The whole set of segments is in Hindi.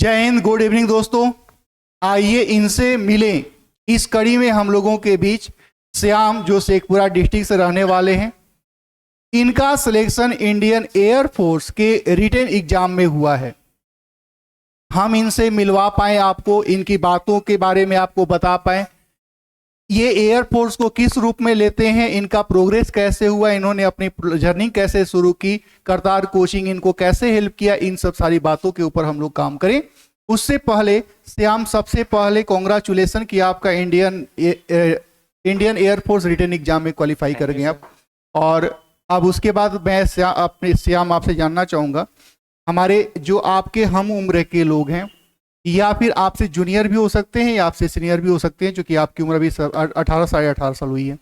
जय हिंद, गुड इवनिंग दोस्तों। आइए इनसे मिलें। इस कड़ी में हम लोगों के बीच श्याम, जो शेखपुरा डिस्ट्रिक्ट से रहने वाले हैं, इनका सिलेक्शन इंडियन एयर फोर्स के रिटन एग्जाम में हुआ है। हम इनसे मिलवा पाए आपको, इनकी बातों के बारे में आपको बता पाए, ये एयरफोर्स को किस रूप में लेते हैं, इनका प्रोग्रेस कैसे हुआ, इन्होंने अपनी जर्नी कैसे शुरू की, करतार कोचिंग इनको कैसे हेल्प किया, इन सब सारी बातों के ऊपर हम लोग काम करें। उससे पहले श्याम, सबसे पहले कॉन्ग्रेचुलेसन कि आपका इंडियन एयरफोर्स रिटन एग्जाम में क्वालिफाई कर गए आप। और अब उसके बाद मैं श्याम आपसे जानना चाहूँगा, हमारे जो आपके हम उम्र के लोग हैं या फिर आपसे जूनियर भी हो सकते हैं या आपसे सीनियर भी हो सकते हैं, क्योंकि आपकी उम्र अभी 18 साढ़े 18 साल हुई है।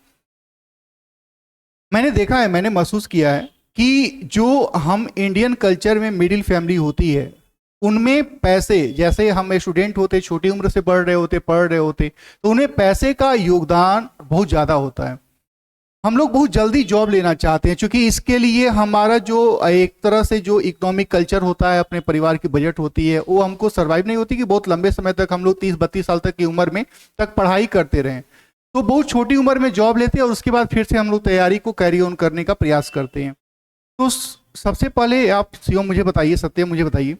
मैंने देखा है, मैंने महसूस किया है कि जो हम इंडियन कल्चर में मिडिल फैमिली होती है, उनमें पैसे, जैसे हम स्टूडेंट होते, छोटी उम्र से पढ़ रहे होते तो उन्हें पैसे का योगदान बहुत ज़्यादा होता है। हम लोग बहुत जल्दी जॉब लेना चाहते हैं, क्योंकि इसके लिए हमारा जो एक तरह से जो इकोनॉमिक कल्चर होता है, अपने परिवार की बजट होती है, वो हमको सर्वाइव नहीं होती कि बहुत लंबे समय तक हम लोग 30-32 साल तक की उम्र में तक पढ़ाई करते रहें। तो बहुत छोटी उम्र में जॉब लेते हैं और उसके बाद फिर से हम लोग तैयारी को कैरी ऑन करने का प्रयास करते हैं। तो सबसे पहले आप शिवम मुझे बताइए, सत्यम मुझे बताइए,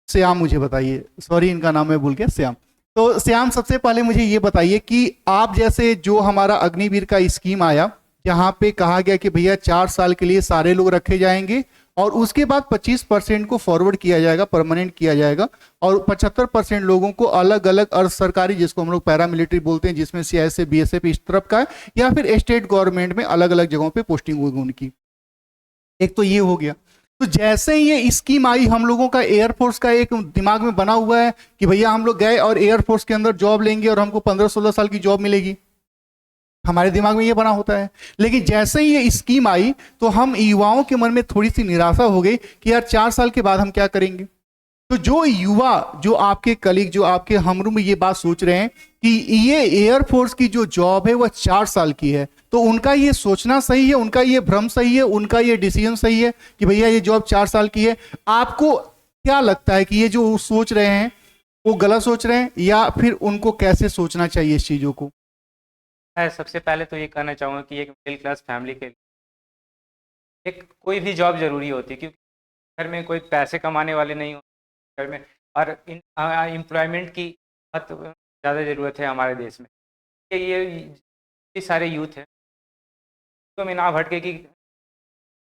श्याम मुझे बताइए, सॉरी इनका नाम मैं भूल गया, श्याम। तो श्याम, सबसे पहले मुझे ये बताइए कि आप जैसे जो हमारा अग्निवीर का स्कीम आया, जहाँ पे कहा गया कि भैया 4 साल के लिए सारे लोग रखे जाएंगे और उसके बाद 25% को फॉरवर्ड किया जाएगा, परमानेंट किया जाएगा, और 75% लोगों को अलग अलग अर्ध सरकारी, जिसको हम लोग पैरामिलिट्री बोलते हैं, जिसमें CISF BSF इस तरफ का है, या फिर स्टेट गवर्नमेंट में अलग अलग जगहों पर पोस्टिंग होगी उनकी। एक तो ये हो गया। तो जैसे ही ये स्कीम आई, हम लोगों का एयरफोर्स का एक दिमाग में बना हुआ है कि भैया हम लोग गए और एयरफोर्स के अंदर जॉब लेंगे और हमको 15-16 साल की जॉब मिलेगी, हमारे दिमाग में ये बना होता है। लेकिन जैसे ही ये स्कीम आई तो हम युवाओं के मन में थोड़ी सी निराशा हो गई कि यार 4 साल के बाद हम क्या करेंगे। तो जो युवा, जो आपके कलीग, जो आपके हमरूम में ये बात सोच रहे हैं कि ये एयरफोर्स की जो जॉब है वह 4 साल की है, तो उनका ये सोचना सही है, उनका ये भ्रम सही है, उनका ये डिसीजन सही है कि भैया ये जॉब 4 साल की है। आपको क्या लगता है कि ये जो सोच रहे हैं वो गलत सोच रहे हैं, या फिर उनको कैसे सोचना चाहिए इस चीजों को? मैं सबसे पहले तो ये कहना चाहूँगा कि एक मिडिल क्लास फैमिली के लिए एक कोई भी जॉब ज़रूरी होती है, क्योंकि घर में कोई पैसे कमाने वाले नहीं होते घर में, और एम्प्लॉयमेंट की बहुत ज़्यादा ज़रूरत है हमारे देश में। ये सारे यूथ हैं तो में ना भटके कि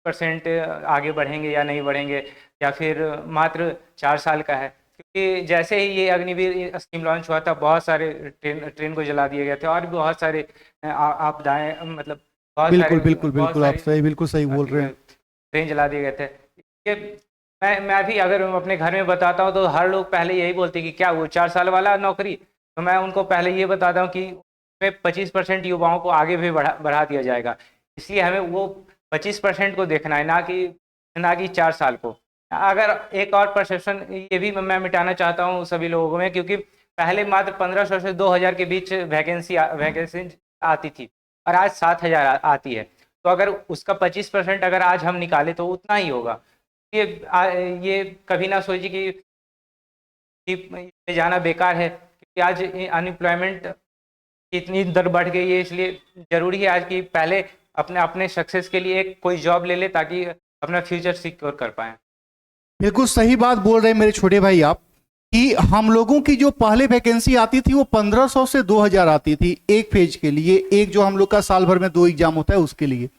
% आगे बढ़ेंगे या नहीं बढ़ेंगे, या फिर मात्र 4 साल का है। क्योंकि जैसे ही ये अग्निवीर स्कीम लॉन्च हुआ था, बहुत सारे ट्रेन को जला दिए गए थे, और भी बहुत सारे आपदाएं, मतलब बहुत बिल्कुल सारे बिल्कुल बहुत बिल्कुल, आप सारी सही, बिल्कुल सही बोल रहे हैं। ट्रेन जला दिए गए थे। ये मैं भी अगर अपने घर में बताता हूँ तो हर लोग पहले यही बोलते हैं कि क्या वो 4 साल वाला नौकरी। तो मैं उनको पहले ये बताता हूँ कि 25% युवाओं को आगे भी बढ़ा दिया जाएगा, इसलिए हमें वो 25% को देखना है, ना कि 4 साल को। अगर एक और परसेप्शन ये भी मैं मिटाना चाहता हूँ सभी लोगों में, क्योंकि पहले मात्र 1500 से 2000 के बीच वैकेंसी आती थी, और आज 7000 आती है। तो अगर उसका 25% अगर आज हम निकाले तो उतना ही होगा। ये कभी ना सोचिए कि जाना बेकार है, क्योंकि आज अनएम्प्लॉयमेंट इतनी दर बढ़ गई है, इसलिए ज़रूरी है आज की पहले अपने अपने सक्सेस के लिए एक कोई जॉब ले ले, ताकि अपना फ्यूचर सिक्योर कर पाएँ। बिल्कुल सही बात बोल रहे हैं मेरे छोटे भाई आप, कि हम लोगों की जो पहले वैकेंसी आती थी वो 1500 से 2000 आती थी एक फेज के लिए, एक जो हम लोग का साल भर में 2 एग्जाम होता है उसके लिए।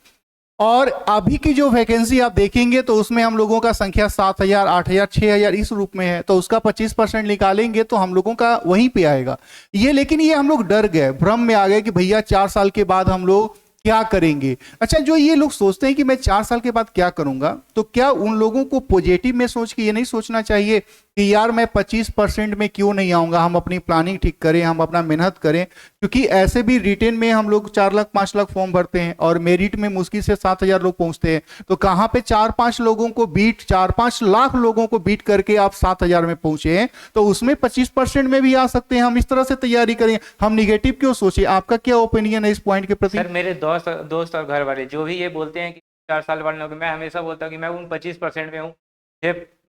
और अभी की जो वैकेंसी आप देखेंगे तो उसमें हम लोगों का संख्या 7000, 8000, 6000 इस रूप में है, तो उसका 25% निकालेंगे तो हम लोगों का वहीं पे आएगा ये। लेकिन ये हम लोग डर गए, भ्रम में आ गए कि भैया 4 साल के बाद हम लोग क्या करेंगे। अच्छा, जो ये लोग सोचते हैं कि मैं 4 साल के बाद क्या करूंगा, तो क्या उन लोगों को पॉजिटिव में सोच के ये नहीं सोचना चाहिए कि यार मैं 25% में क्यों नहीं आऊंगा, हम अपनी प्लानिंग ठीक करें, हम अपना मेहनत करें। क्योंकि ऐसे भी रिटेन में हम लोग 4 लाख 5 लाख फॉर्म भरते हैं और मेरिट में मुश्किल से 7000 लोग पहुंचते हैं, तो कहां पे 4-5 लोगों को बीट, 4-5 लाख लोगों को बीट करके आप 7000 में पहुंचे हैं, तो उसमें 25% में भी आ सकते हैं। हम इस तरह से तैयारी करें, हम निगेटिव क्यों सोचे? आपका क्या ओपिनियन है इस पॉइंट के प्रति? सर, मेरे दोस्त और घर वाले जो भी ये बोलते हैं कि 4 साल वाले लोग, मैं हमेशा बोलता हूँ कि मैं उन 25% में हूँ।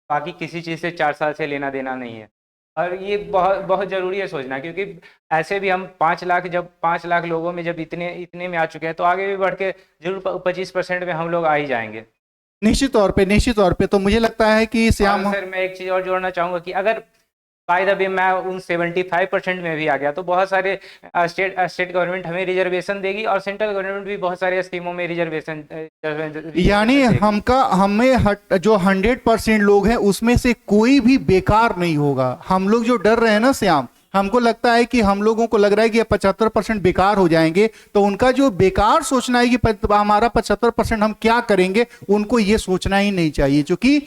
बाकी किसी चीज़ से 4 साल से लेना देना नहीं है। और ये बहुत बहुत ज़रूरी है सोचना, क्योंकि ऐसे भी हम 5 लाख, जब 5 लाख लोगों में जब इतने इतने में आ चुके हैं, तो आगे भी बढ़ के जरूर 25% में हम लोग आ ही जाएंगे। निश्चित तौर पे तो मुझे लगता है कि श्याम, और सर मैं एक चीज़ और जोड़ना चाहूँगा कि अगर बाय द वे मैं उन 75% में भी आ गया, तो बहुत सारे स्टेट गवर्नमेंट हमें रिजर्वेशन देगी, और सेंट्रल गवर्नमेंट भी बहुत सारे स्कीमों में रिजर्वेशन यानी हमें जो 100% लोग हैं उसमें से कोई भी बेकार नहीं होगा। हम लोग जो डर रहे हैं ना श्याम, हमको लगता है कि हम लोगों को लग रहा है कि 75% बेकार हो जाएंगे, तो उनका जो बेकार सोचना है कि हमारा 75% हम क्या करेंगे, उनको ये सोचना ही नहीं चाहिए। क्योंकि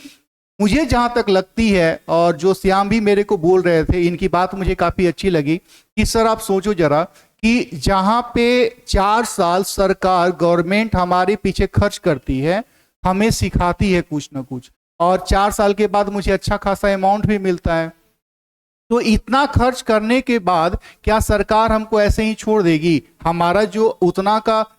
मुझे जहां तक लगती है, और जो श्याम भी मेरे को बोल रहे थे, इनकी बात मुझे काफी अच्छी लगी कि सर आप सोचो जरा कि जहां पे 4 साल सरकार गवर्नमेंट हमारे पीछे खर्च करती है, हमें सिखाती है कुछ ना कुछ, और 4 साल के बाद मुझे अच्छा खासा अमाउंट भी मिलता है, तो इतना खर्च करने के बाद क्या सरकार हमको ऐसे ही छोड़ देगी? हमारा जो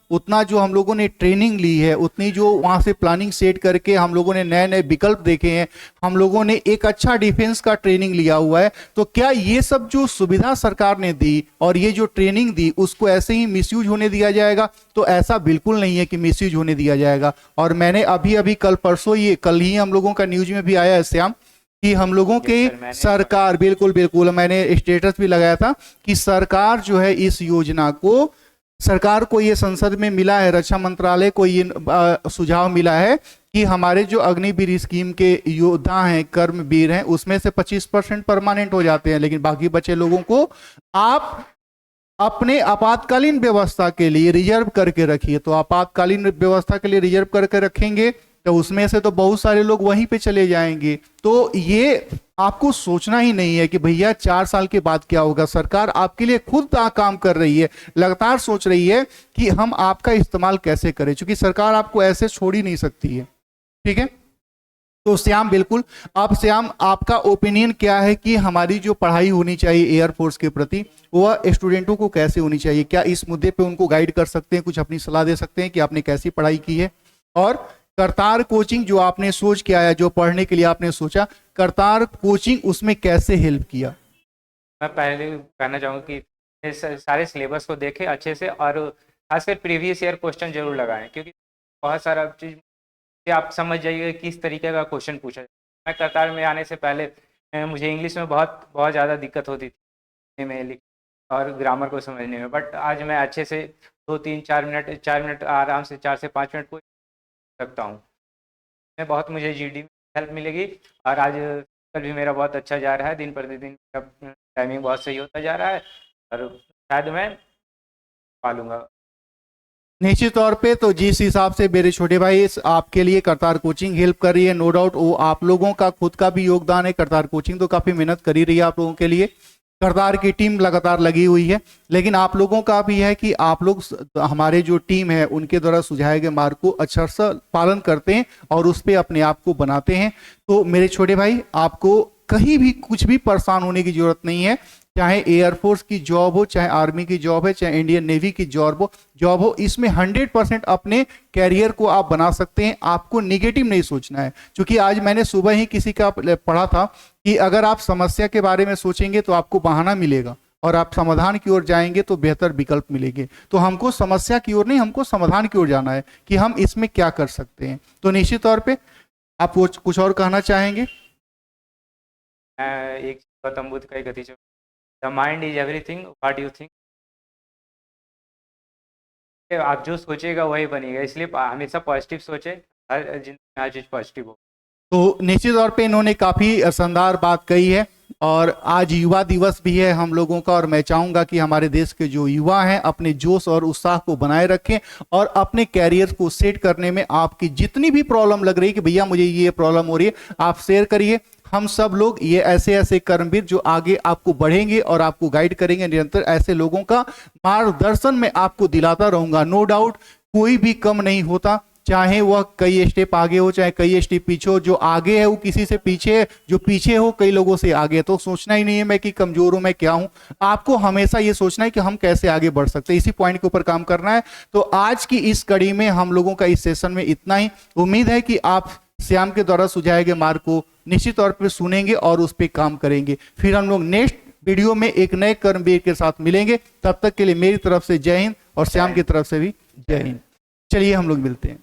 उतना जो हम लोगों ने ट्रेनिंग ली है, उतनी जो वहां से प्लानिंग सेट करके हम लोगों ने नए नए विकल्प देखे हैं, हम लोगों ने एक अच्छा डिफेंस का ट्रेनिंग लिया हुआ है, तो क्या ये सब जो सुविधा सरकार ने दी और ये जो ट्रेनिंग दी, उसको ऐसे ही मिसयूज होने दिया जाएगा? तो ऐसा बिल्कुल नहीं है कि मिसयूज होने दिया जाएगा। और मैंने अभी कल ही हम लोगों का न्यूज में भी आया है श्याम, कि हम लोगों के सरकार, बिल्कुल मैंने स्टेटस भी लगाया था कि सरकार जो है इस योजना को, सरकार को ये संसद में मिला है, रक्षा मंत्रालय को ये सुझाव मिला है कि हमारे जो अग्निवीर स्कीम के योद्धा हैं, कर्मवीर हैं, उसमें से 25% परमानेंट हो जाते हैं, लेकिन बाकी बचे लोगों को आप अपने आपातकालीन व्यवस्था के लिए रिजर्व करके रखिए। तो आपातकालीन व्यवस्था के लिए रिजर्व करके रखेंगे तो उसमें से तो बहुत सारे लोग वहीं पे चले जाएंगे। तो ये आपको सोचना ही नहीं है कि भैया 4 साल के बाद क्या होगा। सरकार आपके लिए खुद काम कर रही है, लगातार सोच रही है कि हम आपका इस्तेमाल कैसे करें, क्योंकि सरकार आपको ऐसे छोड़ ही नहीं सकती है। ठीक है, तो श्याम बिल्कुल, अब श्याम आपका ओपिनियन क्या है कि हमारी जो पढ़ाई होनी चाहिए एयरफोर्स के प्रति, वह स्टूडेंटों को कैसे होनी चाहिए? क्या इस मुद्दे पे उनको गाइड कर सकते हैं, कुछ अपनी सलाह दे सकते हैं कि आपने कैसी पढ़ाई की है? और करतार कोचिंग जो आपने सोच के आया, जो पढ़ने के लिए आपने सोचा, करतार कोचिंग उसमें कैसे हेल्प किया? मैं पहले कहना चाहूँगा कि इस सारे सिलेबस को देखें अच्छे से, और खासकर प्रीवियस ईयर क्वेश्चन जरूर लगाएं, क्योंकि बहुत सारा चीज़ आप समझ जाइए किस तरीके का क्वेश्चन पूछा जाए। मैं करतार में आने से पहले मुझे इंग्लिश में बहुत बहुत ज़्यादा दिक्कत होती थी में लिख और ग्रामर को समझने में, बट आज मैं अच्छे से 4 मिनट आराम से 4 से 5 मिनट को सकता हूँ। मैं बहुत, मुझे जीडी में हेल्प मिलेगी, और आज कल भी मेरा बहुत अच्छा जा रहा है, दिन प्रतिदिन टाइमिंग बहुत सही होता जा रहा है, और शायद मैं पा लूँगा। निश्चित तौर पे तो जिस हिसाब से मेरे छोटे भाई आपके लिए करतार कोचिंग हेल्प कर रही है, नो डाउट वो आप लोगों का खुद का भी योगदान है। करतार कोचिंग तो काफी मेहनत कर ही रही है आप लोगों के लिए, करतार की टीम लगातार लगी हुई है, लेकिन आप लोगों का भी है कि आप लोग हमारे जो टीम है उनके द्वारा सुझाए गए मार्ग को अच्छा सा पालन करते हैं और उस पर अपने आप को बनाते हैं। तो मेरे छोटे भाई, आपको कहीं भी कुछ भी परेशान होने की जरूरत नहीं है, चाहे एयरफोर्स की जॉब हो, चाहे आर्मी की जॉब है, चाहे इंडियन नेवी की जॉब हो, इसमें 100% अपने कैरियर को आप बना सकते हैं। आपको निगेटिव नहीं सोचना है, क्योंकि आज मैंने सुबह ही किसी का पढ़ा था कि अगर आप समस्या के बारे में सोचेंगे तो आपको बहाना मिलेगा, और आप समाधान की ओर जाएंगे तो बेहतर विकल्प मिलेंगे। तो हमको समस्या की ओर नहीं, हमको समाधान की ओर जाना है कि हम इसमें क्या कर सकते हैं। तो निश्चित तौर पर आप कुछ और कहना चाहेंगे? एक गौतम बुद्ध का एक गति, the mind is everything what you think. आप जो सोचेगा वही बनेगा, इसलिए हमेशा पॉजिटिव सोचे, हर जिंदगी में हर चीज़ पॉजिटिव हो। तो निश्चित तौर पे इन्होंने काफ़ी शानदार बात कही है, और आज युवा दिवस भी है हम लोगों का, और मैं चाहूँगा कि हमारे देश के जो युवा हैं अपने जोश और उत्साह को बनाए रखें, और अपने कैरियर को सेट करने में आपकी जितनी भी प्रॉब्लम लग रही है कि भैया मुझे ये प्रॉब्लम हो रही है, आप शेयर करिए। हम सब लोग ये ऐसे ऐसे कर्मवीर जो आगे आपको बढ़ेंगे और आपको गाइड करेंगे, निरंतर ऐसे लोगों का मार्गदर्शन में आपको दिलाता रहूंगा। नो डाउट कोई भी कम नहीं होता, चाहे वह कई स्टेप आगे हो चाहे कई स्टेप पीछे हो। जो आगे है वो किसी से पीछे है, जो पीछे हो कई लोगों से आगे। तो सोचना ही नहीं है मैं कि कमजोर हूं, मैं क्या हूं। आपको हमेशा ये सोचना है कि हम कैसे आगे बढ़ सकते हैं, इसी पॉइंट के ऊपर काम करना है। तो आज की इस कड़ी में हम लोगों का इस सेशन में इतना ही। उम्मीद है कि आप श्याम के द्वारा सुझाए गए मार्ग को निश्चित तौर पर सुनेंगे और उस पर काम करेंगे। फिर हम लोग नेक्स्ट वीडियो में एक नए कर्मवीर के साथ मिलेंगे। तब तक के लिए मेरी तरफ से जय हिंद और श्याम की तरफ से भी जय हिंद। चलिए हम लोग मिलते हैं।